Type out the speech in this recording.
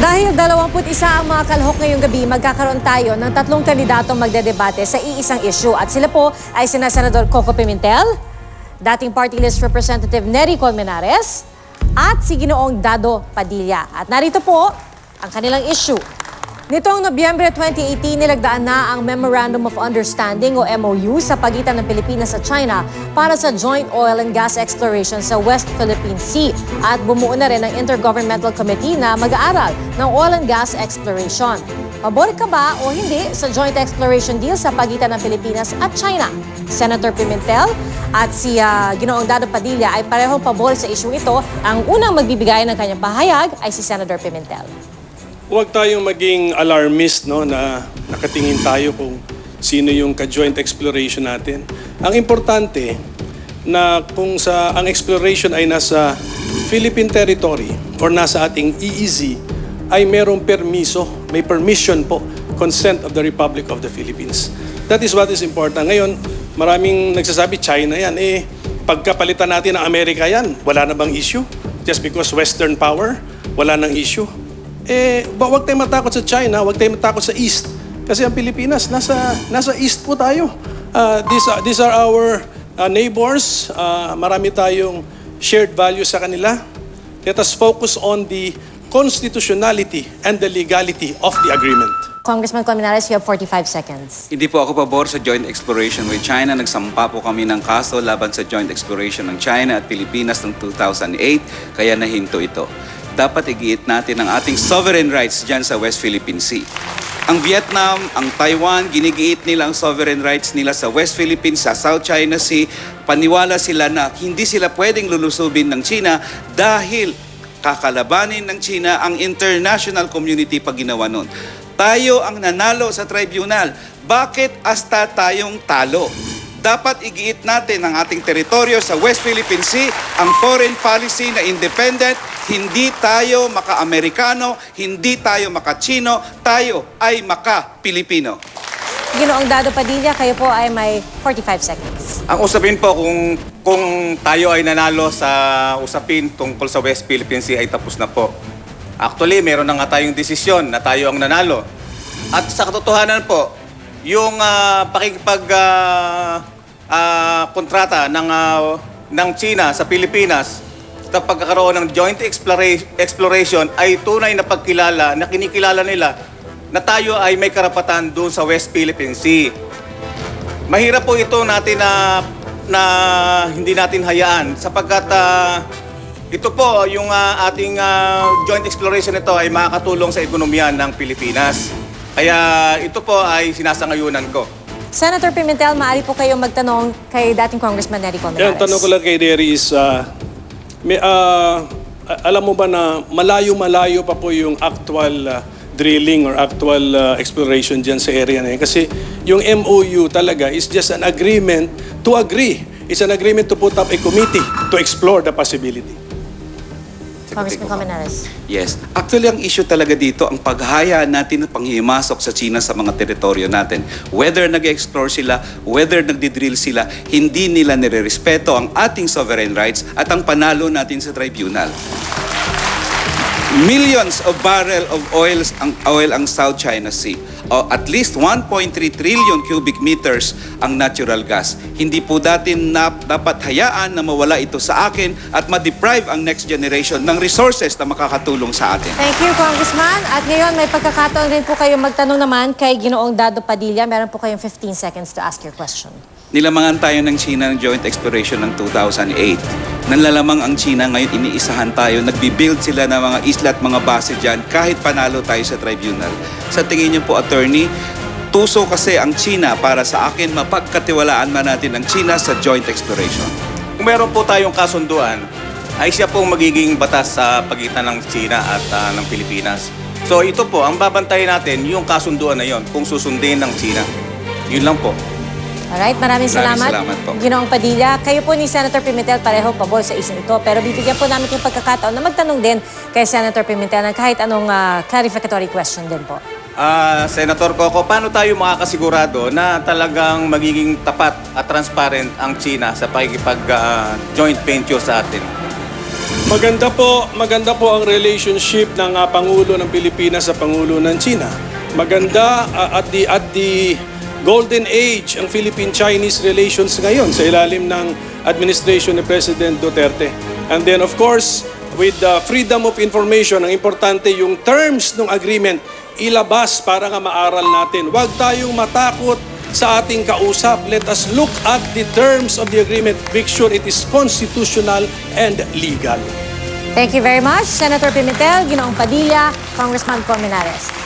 Dahil 21 ang mga kalahok ngayong gabi, magkakaroon tayo ng 3 kandidatong magdedebate sa iisang issue. At sila po ay sina Senador Coco Pimentel, dating Party List Representative Nery Colmenares, at si Ginoong Dado Padilla. At narito po ang kanilang issue. Nitong Nobyembre 2018, nilagdaan na ang Memorandum of Understanding o MOU sa pagitan ng Pilipinas at China para sa joint oil and gas exploration sa West Philippine Sea. At bumuo na rin ang Intergovernmental Committee na mag-aaral ng oil and gas exploration. Pabor ka ba o hindi sa joint exploration deal sa pagitan ng Pilipinas at China? Senator Pimentel at si Ginoong Dado Padilla ay parehong pabor sa isyung ito. Ang unang magbibigay ng kanyang pahayag ay si Senator Pimentel. Huwag tayong maging alarmist, no, na nakatingin tayo kung sino yung ka-joint exploration natin. Ang importante na kung ang exploration ay nasa Philippine territory or nasa ating EEZ, ay merong permiso, may permission po, consent of the Republic of the Philippines. That is what is important. Ngayon, maraming nagsasabi, China yan. Pagkapalitan natin ng Amerika yan, wala na bang issue? Just because Western power, wala nang issue? Huwag tayong matakot sa China, huwag tayong matakot sa East. Kasi ang Pilipinas, nasa East po tayo. These are our neighbors. Marami tayong shared values sa kanila. Let us focus on the constitutionality and the legality of the agreement. Congressman Colmenares, you have 45 seconds. Hindi po ako pabor sa joint exploration with China. Nagsampa po kami ng kaso laban sa joint exploration ng China at Pilipinas noong 2008, kaya nahinto ito. Dapat igiit natin ang ating sovereign rights dyan sa West Philippine Sea. Ang Vietnam, ang Taiwan, ginigiit nila ang sovereign rights nila sa West Philippines, sa South China Sea. Paniwala sila na hindi sila pwedeng lulusubin ng China dahil kakalabanin ng China ang international community pag ginawa nun. Tayo ang nanalo sa tribunal. Bakit hasta tayong talo? Dapat igiit natin ang ating teritoryo sa West Philippine Sea, ang foreign policy na independent. Hindi tayo maka-Amerikano, hindi tayo maka-Chino, tayo ay maka-Pilipino. Ginoong Dado Padilla, kayo po ay may 45 seconds. Ang usapin po kung tayo ay nanalo sa usapin tungkol sa West Philippine Sea ay tapos na po. Actually, meron na nga tayong desisyon na tayo ang nanalo. At sa katotohanan po, yung kontrata ng China sa Pilipinas sa pagkakaroon ng joint exploration ay tunay na pagkilala, na kinikilala nila na tayo ay may karapatan doon sa West Philippine Sea. Mahirap po ito natin na hindi natin hayaan sapagkat ito po yung ating joint exploration ito ay makakatulong sa ekonomiya ng Pilipinas. Kaya ito po ay sinasangayunan ko. Senator Pimentel, maaari po kayong magtanong kay dating Congressman Nery Colmenares. Yan, tanong ko lang kay Nery is, alam mo ba na malayo-malayo pa po yung actual drilling or actual exploration dyan sa area na yun? Kasi yung MOU talaga is just an agreement to agree. It's an agreement to put up a committee to explore the possibility. Congressman Colmenares. Yes. Actually, ang issue talaga dito, ang paghahayaan natin ng panghimasok sa China sa mga teritoryo natin. Whether nag-explore sila, whether nagdi-drill sila, hindi nila nirerespeto ang ating sovereign rights at ang panalo natin sa tribunal. Millions of barrel of oil ang South China Sea. O at least 1.3 trillion cubic meters ang natural gas. Hindi po dapat hayaan na mawala ito sa akin at ma-deprive ang next generation ng resources na makakatulong sa atin. Thank you, Congressman. At ngayon, may pagkakataon rin po kayo magtanong naman kay Ginoong Dado Padilla. Meron po kayong 15 seconds to ask your question. Nilamangan tayo ng China ng joint exploration ng 2008. Nanlalamang ang China, ngayon iniisahan tayo. Nagbibuild sila ng mga isla at mga base dyan kahit panalo tayo sa tribunal. Sa tingin niyo po, attorney, tuso kasi ang China para sa akin, mapagkatiwalaan man natin ang China sa joint exploration. Kung meron po tayong kasunduan, ay siya pong magiging batas sa pagitan ng China at ng Pilipinas. So ito po, ang babantayan natin yung kasunduan na yon kung susundin ng China. Yun lang po. Alright, maraming salamat. po. Ginoong Padilla, kayo po ni Senator Pimentel pareho pabor sa issue ito. Pero bibigyan po namin yung pagkakataon na magtanong din kay Senator Pimentel ng kahit anong clarificatory question din po. Senator Coco, paano tayo makakasigurado na talagang magiging tapat at transparent ang China sa pakikipag-joint venture sa atin? Maganda po ang relationship ng Pangulo ng Pilipinas sa Pangulo ng China. Maganda at the golden age ang Philippine-Chinese relations ngayon sa ilalim ng administration ni President Duterte. And then of course, with the freedom of information, ang importante yung terms ng agreement ilabas para nga maaral natin. Huwag tayong matakot sa ating kausap. Let us look at the terms of the agreement. Make sure it is constitutional and legal. Thank you very much, Senator Pimentel, Ginoong Padilla, Congressman Colmenares.